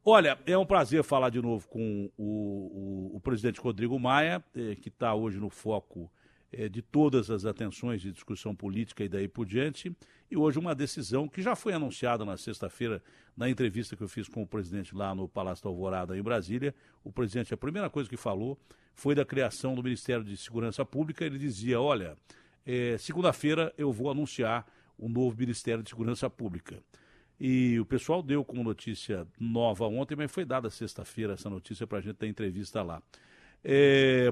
Olha, é um prazer falar de novo com o presidente Rodrigo Maia, que está hoje no foco de todas as atenções de discussão política e daí por diante. E hoje uma decisão que já foi anunciada na sexta-feira, na entrevista que eu fiz com o presidente lá no Palácio da Alvorada, em Brasília. O presidente, a primeira coisa que falou foi da criação do Ministério de Segurança Pública. Ele dizia, olha, segunda-feira eu vou anunciar o novo Ministério de Segurança Pública. E o pessoal deu como notícia nova ontem, mas foi dada sexta-feira essa notícia para a gente ter entrevista lá.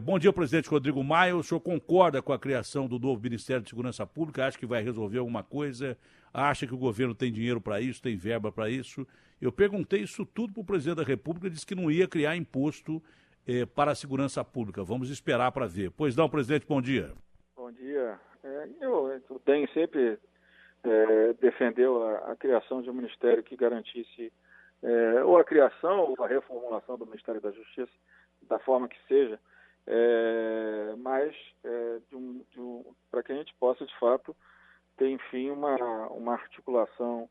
Bom dia, presidente Rodrigo Maia. O senhor concorda com a criação do novo Ministério de Segurança Pública? Acha que vai resolver alguma coisa? Acha que o governo tem dinheiro para isso, tem verba para isso? Eu perguntei isso tudo para o presidente da República, disse que não ia criar imposto para a segurança pública. Vamos esperar para ver. Pois não, presidente, bom dia. Bom dia. Eu tenho sempre defendeu a criação de um ministério que garantisse ou a criação ou a reformulação do Ministério da Justiça, da forma que seja, mas para que a gente possa, de fato, ter, enfim, uma articulação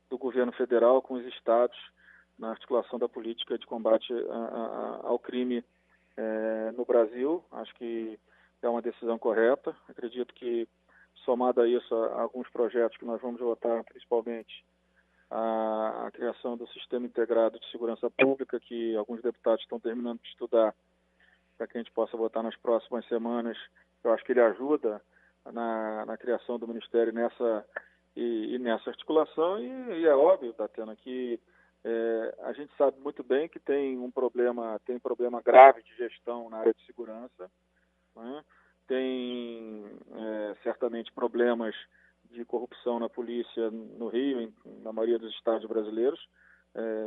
do governo federal com os estados na articulação da política de combate ao crime no Brasil. Acho que é uma decisão correta. Acredito que, somado a isso, a alguns projetos que nós vamos votar, principalmente a criação do Sistema Integrado de Segurança Pública, que alguns deputados estão terminando de estudar, para que a gente possa votar nas próximas semanas. Eu acho que ele ajuda na criação do Ministério nessa articulação, e é óbvio, Tatiana, que a gente sabe muito bem que tem um problema grave de gestão na área de segurança, né? Tem certamente problemas de corrupção na polícia no Rio, na maioria dos estados brasileiros.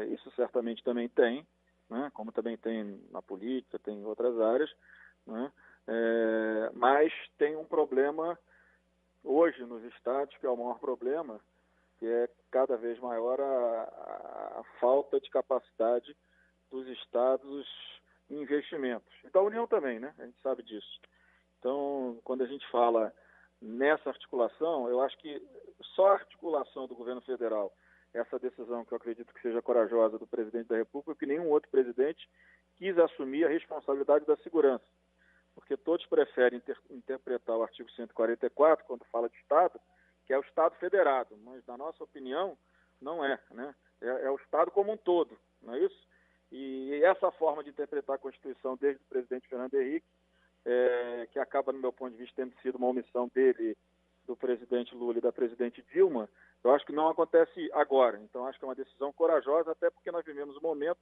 Isso certamente também tem, né? Como também tem na política, tem em outras áreas, né? Mas tem um problema hoje nos estados, que é o maior problema, que é cada vez maior a falta de capacidade dos estados em investimentos. E da União também, né? A gente sabe disso. Então, quando a gente fala nessa articulação, eu acho que só a articulação do governo federal, essa decisão que eu acredito que seja corajosa do presidente da República, que nenhum outro presidente quis assumir a responsabilidade da segurança. Porque todos preferem interpretar o artigo 144, quando fala de Estado, que é o Estado federado, mas, na nossa opinião, não é, né? É o Estado como um todo, não é isso? E essa forma de interpretar a Constituição desde o presidente Fernando Henrique, que acaba, no meu ponto de vista, tendo sido uma omissão dele, do presidente Lula e da presidente Dilma, eu acho que não acontece agora. Então, acho que é uma decisão corajosa, até porque nós vivemos um momento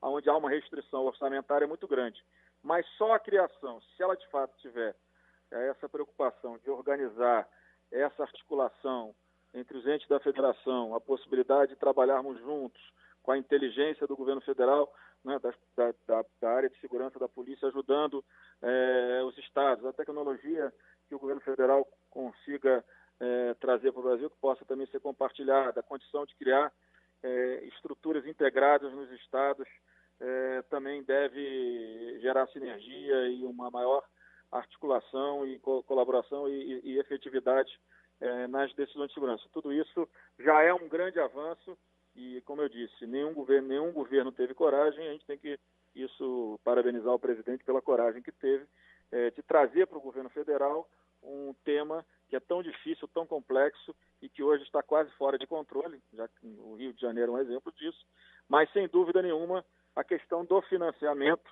onde há uma restrição orçamentária muito grande. Mas só a criação, se ela de fato tiver essa preocupação de organizar essa articulação entre os entes da federação, a possibilidade de trabalharmos juntos com a inteligência do governo federal, né, da área de segurança da polícia, ajudando os estados, a tecnologia que o governo federal consiga trazer para o Brasil, que possa também ser compartilhada, a condição de criar estruturas integradas nos estados também deve gerar sinergia e uma maior articulação e colaboração e efetividade nas decisões de segurança. Tudo isso já é um grande avanço e, como eu disse, nenhum governo teve coragem. A gente tem que parabenizar o presidente pela coragem que teve de trazer para o governo federal um tema que é tão difícil, tão complexo e que hoje está quase fora de controle, já que o Rio de Janeiro é um exemplo disso, mas, sem dúvida nenhuma, a questão do financiamento,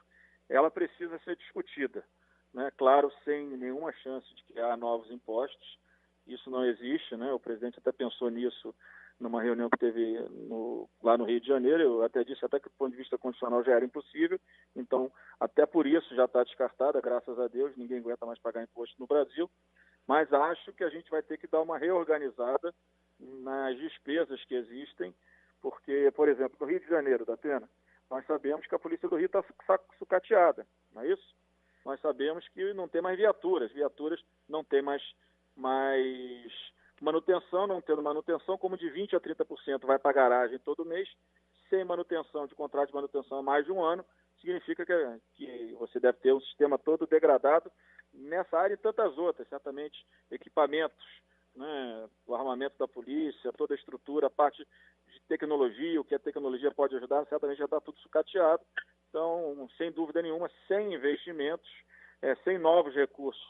ela precisa ser discutida, né? Claro, sem nenhuma chance de criar novos impostos, isso não existe, né? O presidente até pensou nisso numa reunião que teve lá no Rio de Janeiro. Eu até disse até que do ponto de vista constitucional já era impossível, então até por isso já está descartada, graças a Deus, ninguém aguenta mais pagar imposto no Brasil, mas acho que a gente vai ter que dar uma reorganizada nas despesas que existem, porque, por exemplo, no Rio de Janeiro, Datena, nós sabemos que a Polícia do Rio está sucateada, não é isso? Nós sabemos que não tem mais viaturas não tem mais manutenção, não tendo manutenção, como de 20% a 30% vai para a garagem todo mês, sem manutenção, de contrato de manutenção há mais de um ano, significa que você deve ter um sistema todo degradado nessa área e tantas outras, certamente equipamentos, né, o armamento da polícia, toda a estrutura, a parte de tecnologia, o que a tecnologia pode ajudar, certamente já está tudo sucateado. Então, sem dúvida nenhuma, sem investimentos, sem novos recursos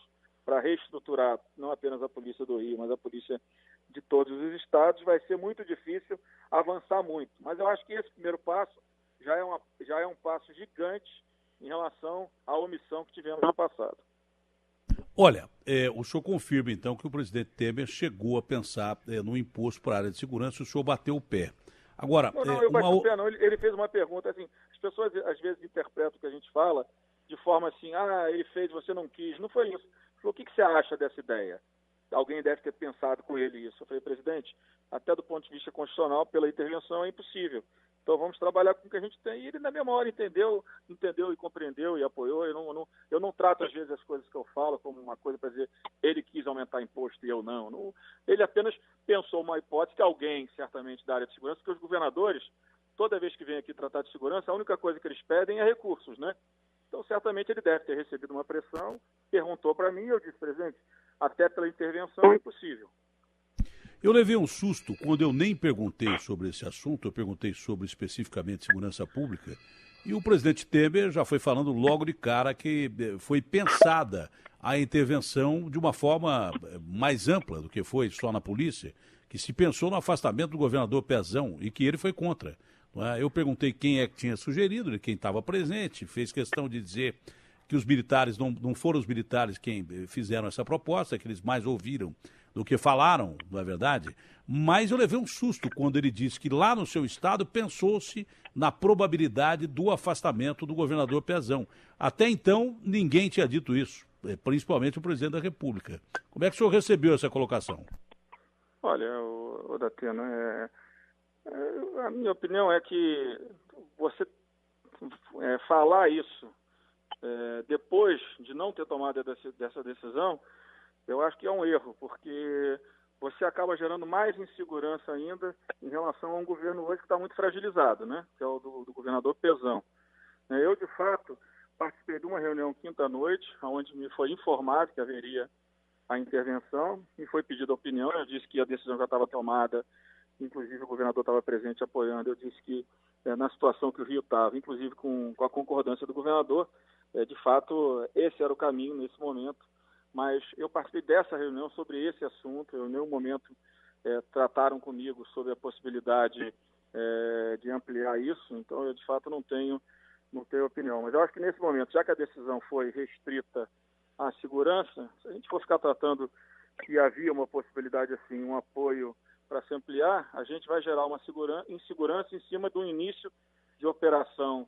para reestruturar não apenas a Polícia do Rio, mas a Polícia de todos os estados, vai ser muito difícil avançar muito. Mas eu acho que esse primeiro passo já é um passo gigante em relação à omissão que tivemos no passado. Olha, o senhor confirma então que o presidente Temer chegou a pensar no imposto para a área de segurança, o senhor bateu o pé. Agora, não, eu bati o pé não, ele fez uma pergunta assim, as pessoas às vezes interpretam o que a gente fala de forma assim, ele fez, você não quis, não foi isso. Ele falou, o que você acha dessa ideia? Alguém deve ter pensado com ele isso. Eu falei, presidente, até do ponto de vista constitucional, pela intervenção é impossível. Então vamos trabalhar com o que a gente tem. E ele, na mesma hora, entendeu e compreendeu e apoiou. Eu não trato, às vezes, as coisas que eu falo como uma coisa para dizer ele quis aumentar imposto e eu não. Ele apenas pensou uma hipótese que alguém, certamente, da área de segurança, que os governadores, toda vez que vêm aqui tratar de segurança, a única coisa que eles pedem é recursos, né? Então, certamente, ele deve ter recebido uma pressão, perguntou para mim e eu disse, presidente, até pela intervenção é impossível. Eu levei um susto quando eu nem perguntei sobre esse assunto, eu perguntei sobre especificamente segurança pública, e o presidente Temer já foi falando logo de cara que foi pensada a intervenção de uma forma mais ampla do que foi só na polícia, que se pensou no afastamento do governador Pezão e que ele foi contra. Eu perguntei quem é que tinha sugerido, quem estava presente, fez questão de dizer que os militares, não foram os militares quem fizeram essa proposta, que eles mais ouviram do que falaram, não é verdade? Mas eu levei um susto quando ele disse que lá no seu estado pensou-se na probabilidade do afastamento do governador Pezão. Até então, ninguém tinha dito isso, principalmente o presidente da República. Como é que o senhor recebeu essa colocação? Olha, Datena, a minha opinião é que você falar isso depois de não ter tomado dessa decisão, eu acho que é um erro, porque você acaba gerando mais insegurança ainda em relação a um governo hoje que está muito fragilizado, né? Que é o do governador Pezão. Eu, de fato, participei de uma reunião quinta-noite, onde me foi informado que haveria a intervenção, me foi pedida a opinião, eu disse que a decisão já estava tomada, inclusive o governador estava presente apoiando, eu disse que na situação que o Rio estava, inclusive com a concordância do governador, de fato, esse era o caminho nesse momento, mas eu participei dessa reunião sobre esse assunto, em nenhum momento trataram comigo sobre a possibilidade de ampliar isso, então eu de fato não tenho opinião. Mas eu acho que nesse momento, já que a decisão foi restrita à segurança, se a gente for ficar tratando que havia uma possibilidade assim, um apoio para se ampliar, a gente vai gerar uma insegurança em cima do início de operação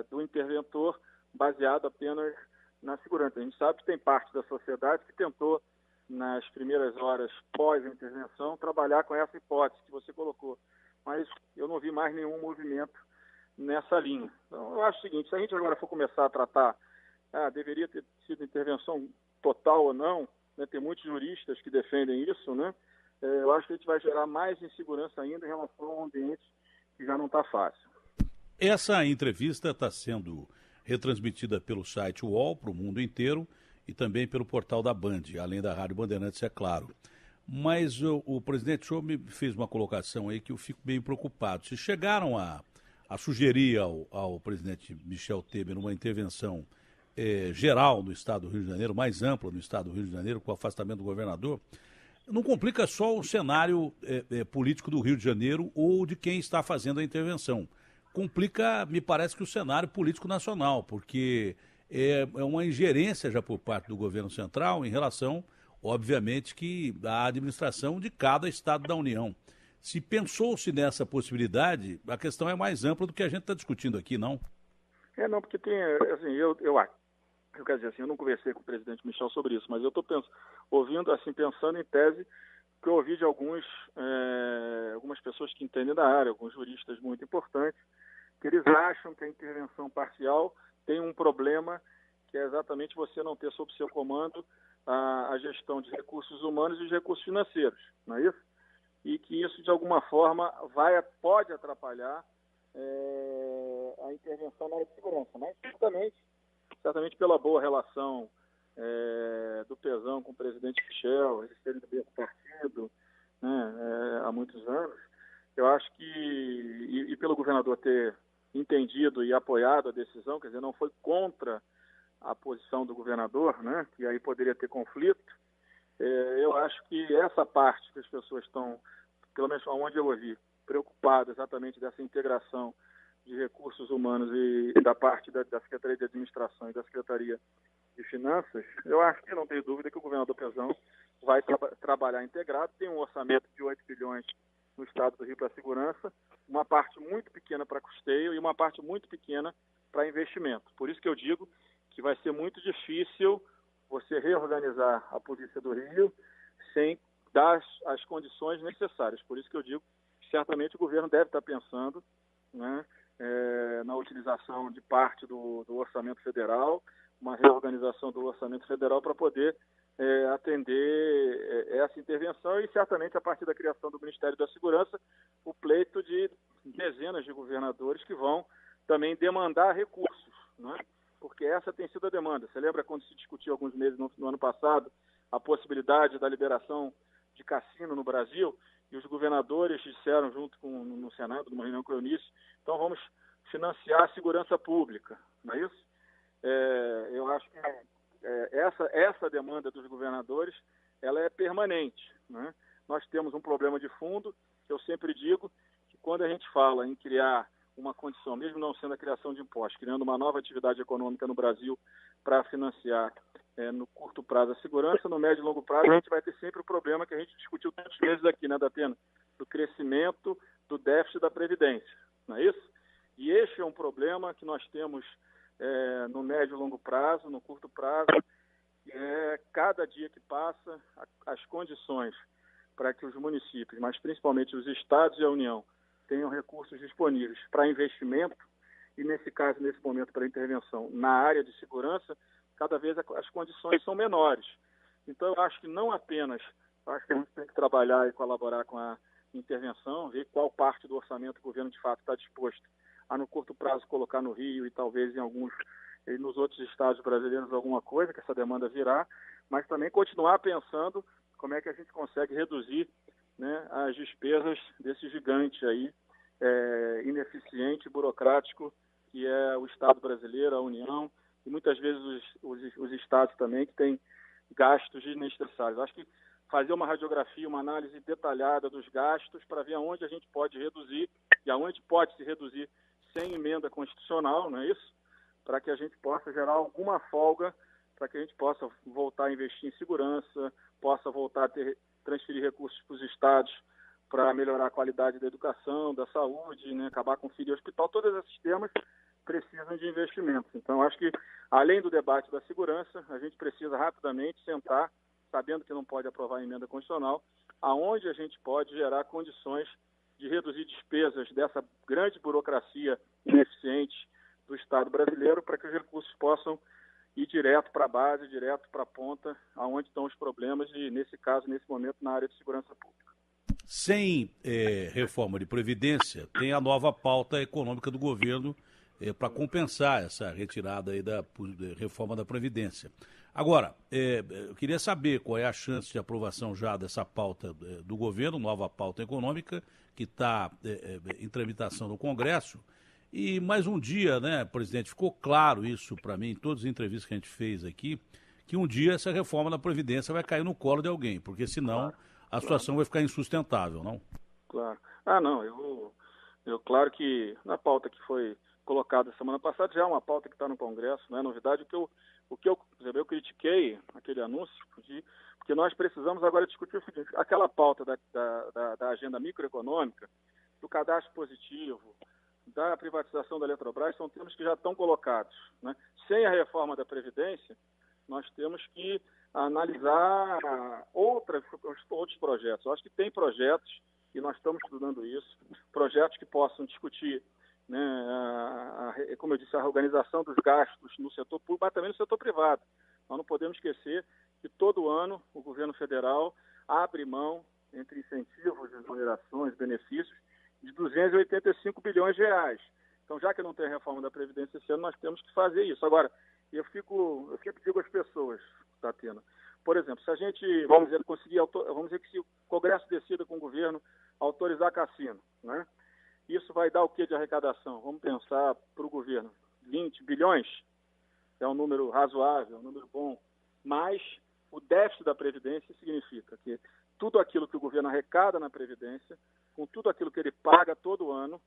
do interventor baseado apenas na segurança. A gente sabe que tem parte da sociedade que tentou, nas primeiras horas pós a intervenção, trabalhar com essa hipótese que você colocou. Mas eu não vi mais nenhum movimento nessa linha. Então, eu acho o seguinte, se a gente agora for começar a tratar, deveria ter sido intervenção total ou não, né, tem muitos juristas que defendem isso, né? Eu acho que a gente vai gerar mais insegurança ainda em relação a um ambiente que já não está fácil. Essa entrevista está sendo retransmitida pelo site UOL para o mundo inteiro e também pelo portal da Band, além da Rádio Bandeirantes, é claro. Mas o presidente, o senhor me fez uma colocação aí que eu fico bem preocupado. Se chegaram a sugerir ao presidente Michel Temer uma intervenção geral no estado do Rio de Janeiro, mais ampla no estado do Rio de Janeiro, com o afastamento do governador, não complica só o cenário político do Rio de Janeiro ou de quem está fazendo a intervenção. Complica, me parece, que o cenário político nacional, porque é uma ingerência já por parte do governo central em relação, obviamente, que à administração de cada estado da União. Se pensou-se nessa possibilidade, a questão é mais ampla do que a gente está discutindo aqui, não? Não, porque tem, assim, eu quero dizer assim, eu não conversei com o presidente Michel sobre isso, mas eu estou pensando em tese que eu ouvi de algumas pessoas que entendem da área, alguns juristas muito importantes, que eles acham que a intervenção parcial tem um problema, que é exatamente você não ter sob seu comando a gestão de recursos humanos e de recursos financeiros, não é isso? E que isso, de alguma forma, pode atrapalhar a intervenção na área de segurança, mas certamente pela boa relação do Pezão com o presidente Michel, eles terem do mesmo partido, né, há muitos anos, Eu acho que, e pelo governador ter entendido e apoiado a decisão, quer dizer, não foi contra a posição do governador, né, que aí poderia ter conflito, eu acho que essa parte que as pessoas estão, pelo menos onde eu ouvi, preocupadas exatamente dessa integração de recursos humanos e da parte da Secretaria de Administração e da Secretaria de Finanças, eu acho que não tenho dúvida que o governador Pezão vai trabalhar integrado, tem um orçamento de 8 bilhões no estado do Rio para a segurança, uma parte muito pequena para custeio e uma parte muito pequena para investimento. Por isso que eu digo que vai ser muito difícil você reorganizar a Polícia do Rio sem dar as condições necessárias. Por isso que eu digo que certamente o governo deve estar pensando, né, na utilização de parte do orçamento federal, uma reorganização do orçamento federal para poder atender essa intervenção e certamente a partir da criação do Ministério da Segurança, o pleito de dezenas de governadores que vão também demandar recursos, né? Porque essa tem sido a demanda. Você lembra quando se discutiu alguns meses no ano passado a possibilidade da liberação de cassino no Brasil e os governadores disseram junto no Senado, numa reunião com o Eunice, então vamos financiar a segurança pública, não é isso? Eu acho que essa demanda dos governadores ela é permanente, né? Nós temos um problema de fundo, que eu sempre digo que quando a gente fala em criar uma condição, mesmo não sendo a criação de impostos, criando uma nova atividade econômica no Brasil para financiar no curto prazo a segurança, no médio e longo prazo a gente vai ter sempre o problema que a gente discutiu tantas vezes aqui, né, Datena? Do crescimento do déficit da Previdência, não é isso? E este é um problema que nós temos no médio e longo prazo, no curto prazo, cada dia que passa, as condições para que os municípios, mas principalmente os estados e a União, tenham recursos disponíveis para investimento e, nesse caso, nesse momento, para intervenção na área de segurança, cada vez as condições são menores. Então, eu acho que não apenas, acho que a gente tem que trabalhar e colaborar com a intervenção, ver qual parte do orçamento o governo, de fato, está disposto a, no curto prazo, colocar no Rio e talvez nos outros estados brasileiros alguma coisa, que essa demanda virá, mas também continuar pensando como é que a gente consegue reduzir, né, as despesas desse gigante aí, ineficiente, burocrático, que é o Estado brasileiro, a União, e muitas vezes os estados também, que têm gastos desnecessários. Acho que fazer uma radiografia, uma análise detalhada dos gastos para ver aonde a gente pode reduzir e aonde pode se reduzir sem emenda constitucional, não é isso? Para que a gente possa gerar alguma folga, para que a gente possa voltar a investir em segurança, possa voltar a transferir recursos para os estados para melhorar a qualidade da educação, da saúde, né, acabar com filho e hospital. Todos esses temas precisam de investimentos. Então, acho que, além do debate da segurança, a gente precisa rapidamente sentar, sabendo que não pode aprovar a emenda constitucional, aonde a gente pode gerar condições de reduzir despesas dessa grande burocracia ineficiente do Estado brasileiro para que os recursos possam ir direto para a base, direto para a ponta, aonde estão os problemas e, nesse caso, nesse momento, na área de segurança pública. Sem reforma de Previdência, tem a nova pauta econômica do governo para compensar essa retirada aí da reforma da Previdência. Agora, eu queria saber qual é a chance de aprovação já dessa pauta do governo, nova pauta econômica, que está em tramitação no Congresso. E mais um dia, né, presidente, ficou claro isso para mim, em todas as entrevistas que a gente fez aqui, que um dia essa reforma da Previdência vai cair no colo de alguém, porque senão a situação vai ficar insustentável, não? Claro. Não, eu claro que na pauta que foi colocada semana passada já é uma pauta que está no Congresso, não é novidade. O que eu critiquei aquele anúncio, porque nós precisamos agora discutir o seguinte: aquela pauta da agenda microeconômica, do cadastro positivo, da privatização da Eletrobras, são temas que já estão colocados, né? Sem a reforma da Previdência, nós temos que analisar outros projetos. Eu acho que tem projetos, e nós estamos estudando isso, projetos que possam discutir, né, como eu disse, a organização dos gastos no setor público, mas também no setor privado. Nós não podemos esquecer que todo ano o governo federal abre mão, entre incentivos, exonerações, benefícios, de 285 bilhões de reais. Então, já que não tem reforma da Previdência esse ano, nós temos que fazer isso. Agora, eu sempre digo às pessoas, Datena, Por exemplo, se a gente, vamos dizer que se o Congresso decida com o governo autorizar cassino, né? Isso vai dar o que de arrecadação? Vamos pensar para o governo, 20 bilhões, é um número razoável, um número bom, mas o déficit da Previdência significa que tudo aquilo que o governo arrecada na Previdência, com tudo aquilo que ele paga todo ano,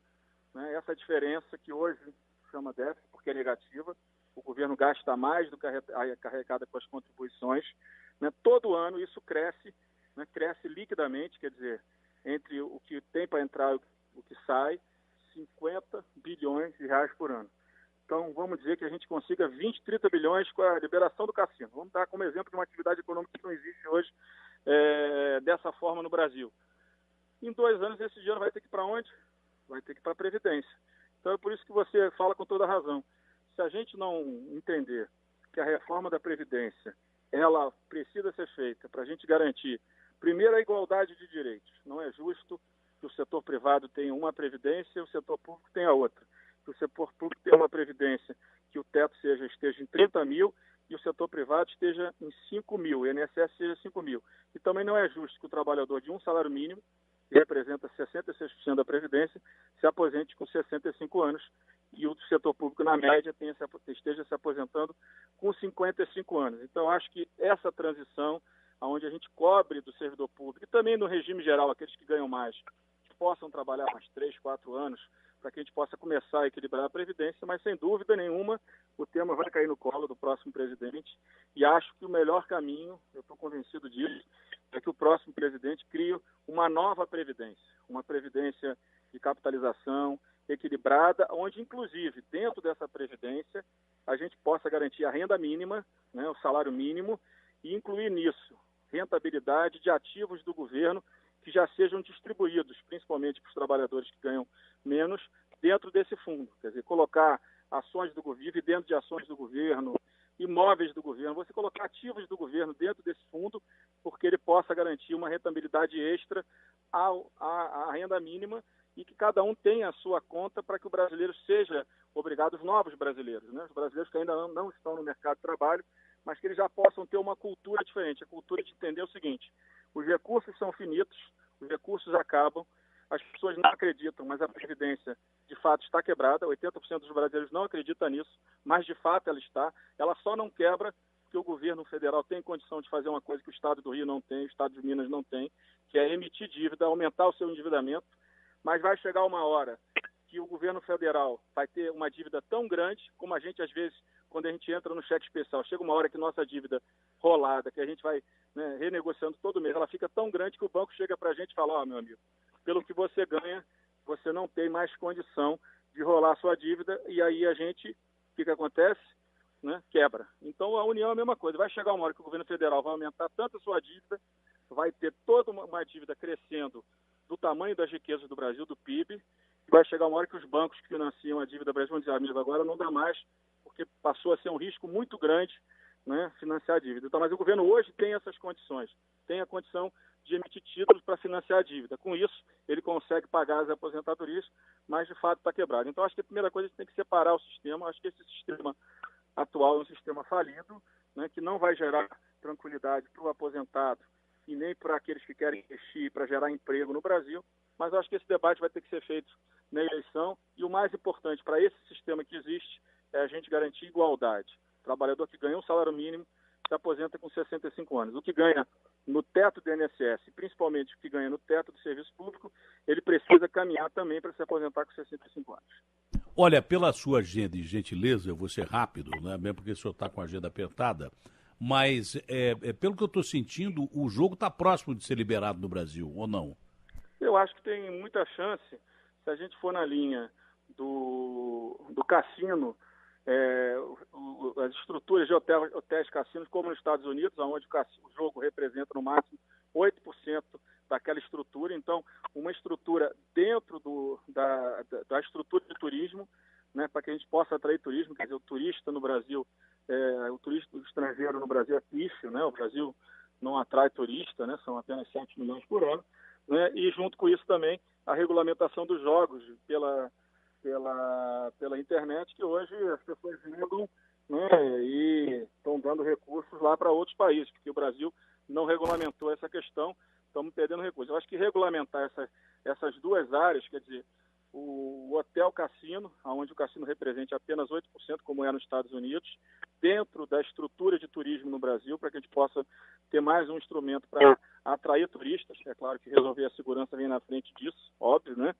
né, essa diferença que hoje chama déficit, porque é negativa, o governo gasta mais do que arrecada com as contribuições, né, todo ano isso cresce, né, cresce liquidamente, quer dizer, entre o que tem para entrar e o que sai, 50 bilhões de reais por ano. Então, vamos dizer que a gente consiga 20, 30 bilhões com a liberação do cassino. Vamos dar como exemplo de uma atividade econômica que não existe hoje dessa forma no Brasil. Em 2 anos, esse dinheiro vai ter que ir para onde? Vai ter que ir para a Previdência. Então, é por isso que você fala com toda razão. Se a gente não entender que a reforma da Previdência ela precisa ser feita para a gente garantir, primeiro, a igualdade de direitos. Não é justo que o setor privado tenha uma previdência e o setor público tenha outra. Que o setor público tenha uma previdência que o teto esteja em 30 mil e o setor privado esteja em 5 mil, o INSS seja 5 mil. E também não é justo que o trabalhador de um salário mínimo, que representa 66% da previdência, se aposente com 65 anos e o setor público, na média, esteja se aposentando com 55 anos. Então, acho que essa transição, onde a gente cobre do servidor público, e também no regime geral, aqueles que ganham mais, que possam trabalhar mais 3, 4 anos, para que a gente possa começar a equilibrar a Previdência, mas, sem dúvida nenhuma, o tema vai cair no colo do próximo presidente, e acho que o melhor caminho, eu estou convencido disso, é que o próximo presidente crie uma nova Previdência, uma Previdência de capitalização equilibrada, onde, inclusive, dentro dessa Previdência, a gente possa garantir a renda mínima, né, o salário mínimo, e incluir nisso rentabilidade de ativos do governo que já sejam distribuídos, principalmente para os trabalhadores que ganham menos, dentro desse fundo. Quer dizer, colocar ações do governo, dividendos de ações do governo, imóveis do governo, você colocar ativos do governo dentro desse fundo, porque ele possa garantir uma rentabilidade extra à renda mínima e que cada um tenha a sua conta para que o brasileiro seja obrigado, os novos brasileiros, né? Os brasileiros que ainda não estão no mercado de trabalho, mas que eles já possam ter uma cultura diferente, a cultura de entender o seguinte: os recursos são finitos, os recursos acabam, as pessoas não acreditam, mas a Previdência de fato está quebrada, 80% dos brasileiros não acreditam nisso, mas de fato ela só não quebra porque o governo federal tem condição de fazer uma coisa que o Estado do Rio não tem, o Estado de Minas não tem, que é emitir dívida, aumentar o seu endividamento, mas vai chegar uma hora que o governo federal vai ter uma dívida tão grande, como a gente às vezes, quando a gente entra no cheque especial, chega uma hora que nossa dívida rolada, que a gente vai, né, renegociando todo mês, ela fica tão grande que o banco chega para a gente e fala: meu amigo, pelo que você ganha, você não tem mais condição de rolar a sua dívida, e aí a gente, o que acontece? Né, quebra. Então a União é a mesma coisa, vai chegar uma hora que o governo federal vai aumentar tanto a sua dívida, vai ter toda uma dívida crescendo do tamanho das riquezas do Brasil, do PIB, e vai chegar uma hora que os bancos que financiam a dívida do Brasil vão dizer: amigo, agora não dá mais, porque passou a ser um risco muito grande, né, financiar a dívida. Então, mas o governo hoje tem essas condições, tem a condição de emitir títulos para financiar a dívida. Com isso, ele consegue pagar as aposentadorias, mas de fato está quebrado. Então, acho que a primeira coisa é que tem que separar o sistema. Acho que esse sistema atual é um sistema falido, né, que não vai gerar tranquilidade para o aposentado e nem para aqueles que querem investir para gerar emprego no Brasil, mas acho que esse debate vai ter que ser feito na eleição, e o mais importante para esse sistema que existe é a gente garantir igualdade. O trabalhador que ganha um salário mínimo se aposenta com 65 anos. O que ganha no teto do INSS, principalmente o que ganha no teto do serviço público, ele precisa caminhar também para se aposentar com 65 anos. Olha, pela sua agenda e gentileza, eu vou ser rápido, né? Mesmo porque o senhor está com a agenda apertada, mas pelo que eu estou sentindo, o jogo está próximo de ser liberado no Brasil, ou não? Eu acho que tem muita chance, se a gente for na linha do cassino, as estruturas de hotéis cassinos, como nos Estados Unidos, onde o jogo representa no máximo 8% daquela estrutura. Então, uma estrutura dentro da estrutura de turismo, né, para que a gente possa atrair turismo. Quer dizer, o turista no Brasil, o turista estrangeiro no Brasil é pífio, né? O Brasil não atrai turista, né? São apenas 7 milhões por ano, né? E junto com isso também a regulamentação dos jogos pela internet, que hoje as pessoas jogam né, e estão dando recursos lá para outros países, porque o Brasil não regulamentou essa questão, estamos perdendo recursos. Eu acho que regulamentar essas duas áreas, quer dizer, o hotel-cassino, onde o cassino represente apenas 8%, como é nos Estados Unidos, dentro da estrutura de turismo no Brasil, para que a gente possa ter mais um instrumento para atrair turistas. É claro que resolver a segurança vem na frente disso, óbvio, né?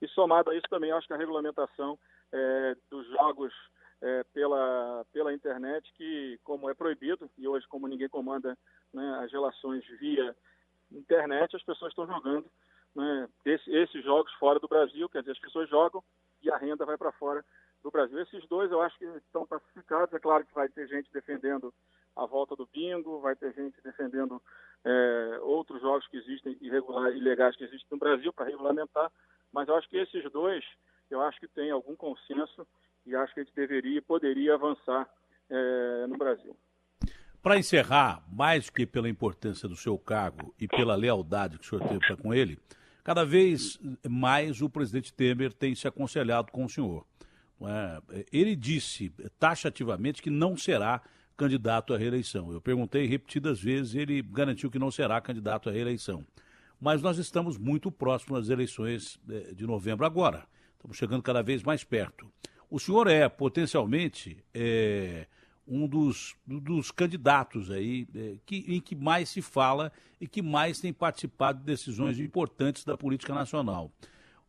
E somado a isso também, acho que a regulamentação dos jogos pela internet, que como é proibido, e hoje como ninguém comanda, né, as relações via internet, as pessoas estão jogando, né, esses jogos fora do Brasil, quer dizer, as pessoas jogam e a renda vai para fora do Brasil. Esses dois eu acho que estão pacificados. É claro que vai ter gente defendendo a volta do bingo, vai ter gente defendendo outros jogos que existem, ilegais que existem no Brasil para regulamentar, mas eu acho que esses dois, eu acho que tem algum consenso e acho que a gente poderia avançar no Brasil. Para encerrar, mais que pela importância do seu cargo e pela lealdade que o senhor teve para com ele, cada vez mais o presidente Temer tem se aconselhado com o senhor. Ele disse taxativamente que não será candidato à reeleição. Eu perguntei repetidas vezes, ele garantiu que não será candidato à reeleição. Mas nós estamos muito próximos das eleições de novembro agora. Estamos chegando cada vez mais perto. O senhor é potencialmente um dos candidatos aí em que mais se fala e que mais tem participado de decisões importantes da política nacional.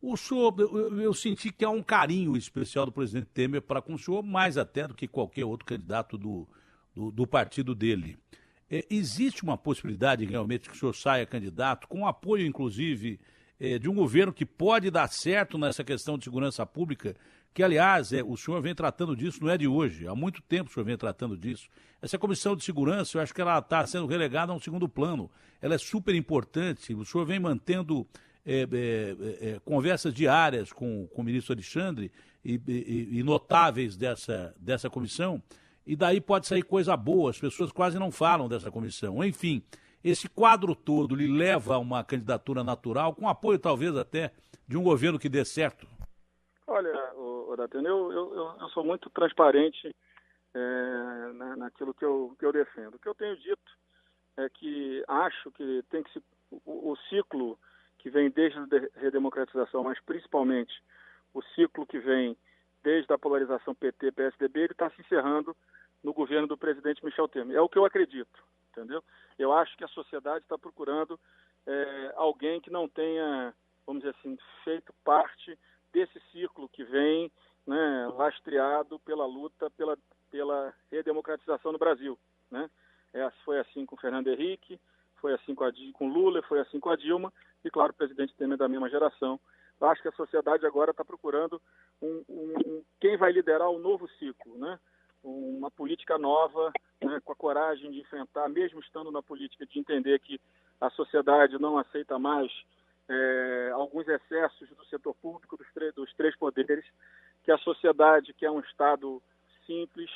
O senhor, eu senti que há um carinho especial do presidente Temer para com o senhor, mais até do que qualquer outro candidato do partido dele. Existe uma possibilidade realmente que o senhor saia candidato, com apoio, inclusive, de um governo que pode dar certo nessa questão de segurança pública, que, aliás, o senhor vem tratando disso, não é de hoje, há muito tempo o senhor vem tratando disso. Essa comissão de segurança, eu acho que ela está sendo relegada a um segundo plano. Ela é super importante, o senhor vem mantendo conversas diárias com o ministro Alexandre e notáveis dessa comissão, e daí pode sair coisa boa, as pessoas quase não falam dessa comissão. Enfim, esse quadro todo lhe leva a uma candidatura natural, com apoio talvez até de um governo que dê certo? Olha, Datena, eu sou muito transparente naquilo que eu defendo. O que eu tenho dito é que acho que tem que o ciclo que vem desde a redemocratização, mas principalmente o ciclo que vem desde a polarização PT-PSDB, ele está se encerrando no governo do presidente Michel Temer. É o que eu acredito, entendeu? Eu acho que a sociedade está procurando alguém que não tenha, vamos dizer assim, feito parte desse ciclo que vem, né, lastreado pela luta pela redemocratização no Brasil, né? Foi assim com o Fernando Henrique, foi assim com Lula, foi assim com a Dilma, e claro, o presidente Temer é da mesma geração. Eu acho que a sociedade agora está procurando quem vai liderar o novo ciclo, né? Uma política nova, né, com a coragem de enfrentar, mesmo estando na política, de entender que a sociedade não aceita mais alguns excessos do setor público, dos três poderes, que a sociedade quer um Estado simples,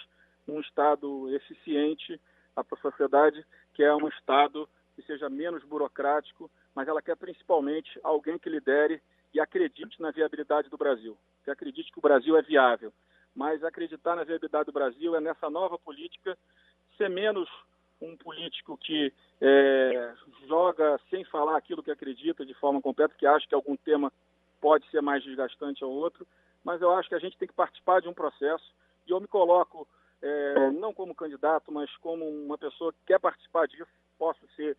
um Estado eficiente, a sociedade quer um Estado que seja menos burocrático, mas ela quer principalmente alguém que lidere e acredite na viabilidade do Brasil, que acredite que o Brasil é viável. Mas acreditar na viabilidade do Brasil é, nessa nova política, ser menos um político que joga sem falar aquilo que acredita de forma completa, que acha que algum tema pode ser mais desgastante ao outro, mas eu acho que a gente tem que participar de um processo, e eu me coloco não como candidato, mas como uma pessoa que quer participar disso. Posso ser,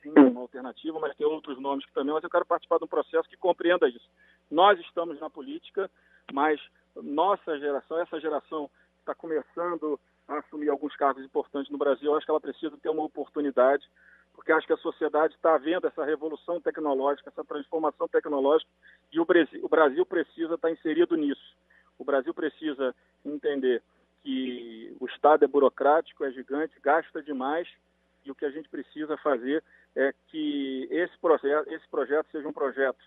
sim, uma alternativa, mas tem outros nomes que também, mas eu quero participar de um processo que compreenda isso. Nós estamos na política, mas nossa geração, essa geração que está começando a assumir alguns cargos importantes no Brasil, eu acho que ela precisa ter uma oportunidade, porque acho que a sociedade está vendo essa revolução tecnológica, essa transformação tecnológica, e o Brasil precisa estar inserido nisso. O Brasil precisa entender que o Estado é burocrático, é gigante, gasta demais, e o que a gente precisa fazer é que esse projeto seja um projeto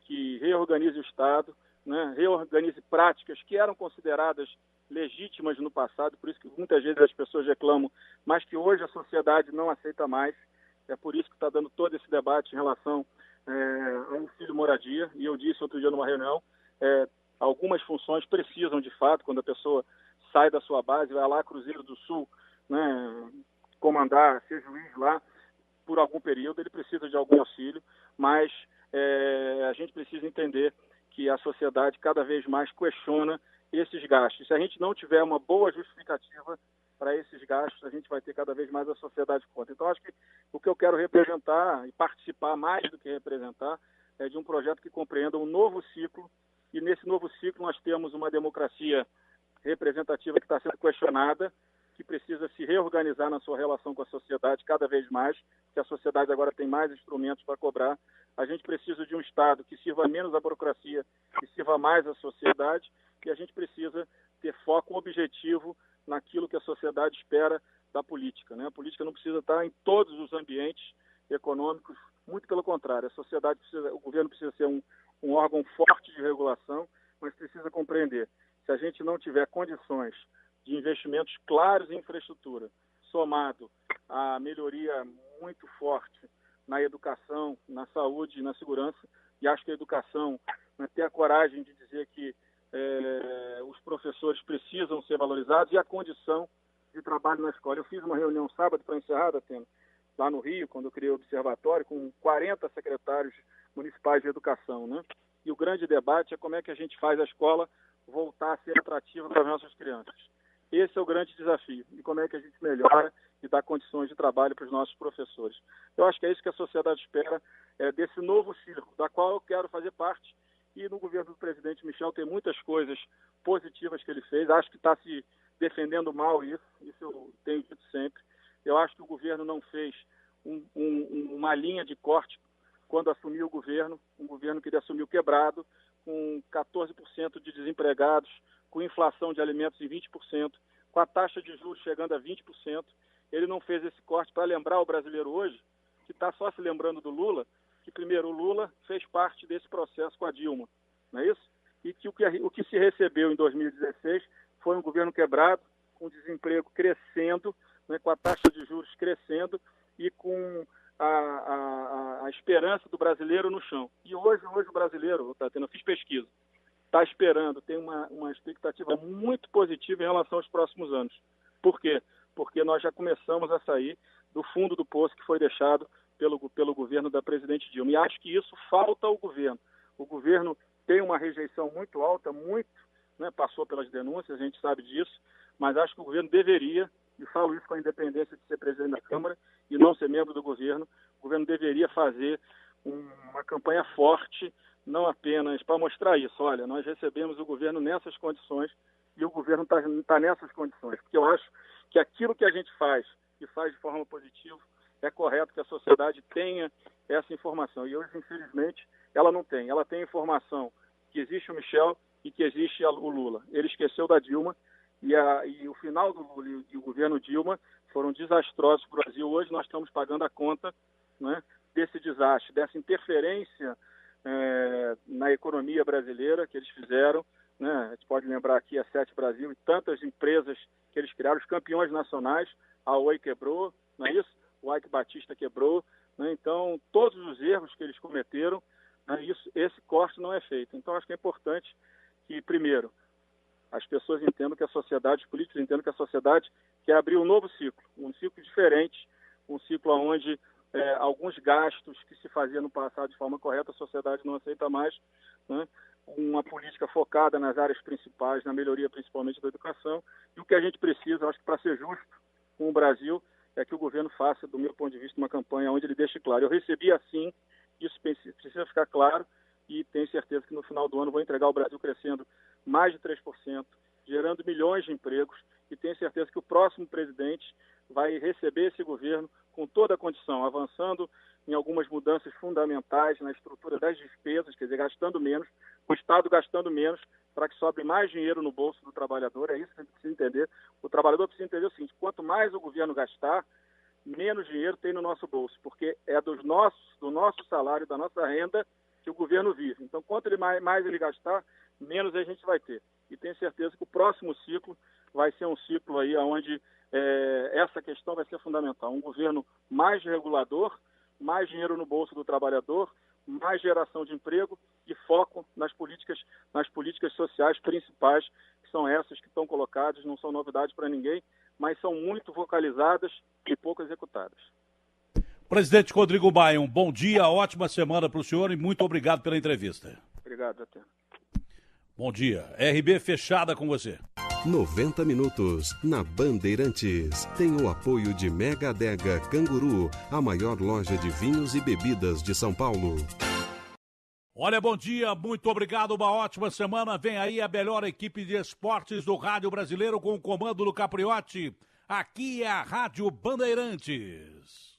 que reorganize o Estado, né, reorganize práticas que eram consideradas legítimas no passado, por isso que muitas vezes as pessoas reclamam, mas que hoje a sociedade não aceita mais. É por isso que está dando todo esse debate em relação ao auxílio moradia, e eu disse outro dia numa reunião, algumas funções precisam de fato, quando a pessoa sai da sua base, vai lá Cruzeiro do Sul, né, comandar, ser juiz lá por algum período, ele precisa de algum auxílio, mas a gente precisa entender que a sociedade cada vez mais questiona esses gastos. Se a gente não tiver uma boa justificativa para esses gastos, a gente vai ter cada vez mais a sociedade contra. Então, acho que o que eu quero representar e participar mais do que representar é de um projeto que compreenda um novo ciclo, e nesse novo ciclo nós temos uma democracia representativa que está sendo questionada, que precisa se reorganizar na sua relação com a sociedade cada vez mais, que a sociedade agora tem mais instrumentos para cobrar. A gente precisa de um Estado que sirva menos à burocracia, que sirva mais à sociedade, e a gente precisa ter foco objetivo naquilo que a sociedade espera da política, né? A política não precisa estar em todos os ambientes econômicos, muito pelo contrário. O governo precisa ser um órgão forte de regulação, mas precisa compreender, se a gente não tiver condições de investimentos claros em infraestrutura, somado à melhoria muito forte na educação, na saúde e na segurança, e acho que a educação, né, ter a coragem de dizer que os professores precisam ser valorizados e a condição de trabalho na escola. Eu fiz uma reunião sábado para encerrar, Datena, lá no Rio, quando eu criei o observatório, com 40 secretários municipais de educação, né? E o grande debate é como é que a gente faz a escola voltar a ser atrativa para as nossas crianças. Esse é o grande desafio, e como é que a gente melhora e dá condições de trabalho para os nossos professores. Eu acho que é isso que a sociedade espera desse novo círculo, da qual eu quero fazer parte, e no governo do presidente Michel tem muitas coisas positivas que ele fez. Acho que está se defendendo mal isso eu tenho dito sempre. Eu acho que o governo não fez uma linha de corte quando assumiu o governo que ele assumiu quebrado, com 14% de desempregados, com inflação de alimentos em 20%, com a taxa de juros chegando a 20%. Ele não fez esse corte para lembrar o brasileiro hoje, que está só se lembrando do Lula, que primeiro o Lula fez parte desse processo com a Dilma, não é isso? E que o que se recebeu em 2016 foi um governo quebrado, com o desemprego crescendo, né, com a taxa de juros crescendo e com a esperança do brasileiro no chão. E hoje o brasileiro, eu fiz pesquisa, está esperando, tem uma expectativa muito positiva em relação aos próximos anos. Por quê? Porque nós já começamos a sair do fundo do poço que foi deixado pelo governo da presidente Dilma. E acho que isso falta ao governo. O governo tem uma rejeição muito alta, passou pelas denúncias, a gente sabe disso, mas acho que o governo deveria, e falo isso com a independência de ser presidente da Câmara e não ser membro do governo, o governo deveria fazer uma campanha forte, não apenas para mostrar isso. Olha, nós recebemos o governo nessas condições e o governo está nessas condições, porque eu acho que aquilo que a gente faz, e faz de forma positiva, é correto que a sociedade tenha essa informação. E hoje, infelizmente, ela não tem. Ela tem informação que existe o Michel e que existe o Lula. Ele esqueceu da Dilma e o final do Lula e o governo Dilma foram desastrosos para o Brasil. Hoje nós estamos pagando a conta, né, desse desastre, dessa interferência na economia brasileira que eles fizeram. Né? A gente pode lembrar aqui a Sete Brasil e tantas empresas que eles criaram, os campeões nacionais. A Oi quebrou, não é isso? O Ike Batista quebrou, né? Então, todos os erros que eles cometeram, né, esse corte não é feito. Então, acho que é importante que, primeiro, as pessoas entendam que a sociedade, os políticos entendam que a sociedade quer abrir um novo ciclo, um ciclo diferente, um ciclo onde alguns gastos que se faziam no passado de forma correta, a sociedade não aceita mais, né? Uma política focada nas áreas principais, na melhoria principalmente da educação. E o que a gente precisa, acho que para ser justo com o Brasil, é que o governo faça, do meu ponto de vista, uma campanha onde ele deixe claro. Eu recebi assim, isso precisa ficar claro, e tenho certeza que no final do ano vou entregar o Brasil crescendo mais de 3%, gerando milhões de empregos, e tenho certeza que o próximo presidente vai receber esse governo com toda a condição, avançando em algumas mudanças fundamentais na estrutura das despesas, quer dizer, gastando menos, o Estado gastando menos, para que sobre mais dinheiro no bolso do trabalhador. É isso que a gente precisa entender. O trabalhador precisa entender o seguinte: quanto mais o governo gastar, menos dinheiro tem no nosso bolso, porque é do nosso salário, da nossa renda, que o governo vive. Então, quanto mais ele gastar, menos a gente vai ter. E tenho certeza que o próximo ciclo vai ser um ciclo aí onde essa questão vai ser fundamental. Um governo mais regulador, mais dinheiro no bolso do trabalhador, mais geração de emprego e foco nas políticas sociais principais, que são essas que estão colocadas, não são novidades para ninguém, mas são muito vocalizadas e pouco executadas. Presidente Rodrigo Maia, um bom dia, ótima semana para o senhor e muito obrigado pela entrevista. Obrigado, até. Bom dia. RB fechada com você. 90 minutos na Bandeirantes. Tem o apoio de Mega Adega Canguru, a maior loja de vinhos e bebidas de São Paulo. Olha, bom dia, muito obrigado, uma ótima semana. Vem aí a melhor equipe de esportes do rádio brasileiro com o comando do Capriotti. Aqui é a Rádio Bandeirantes.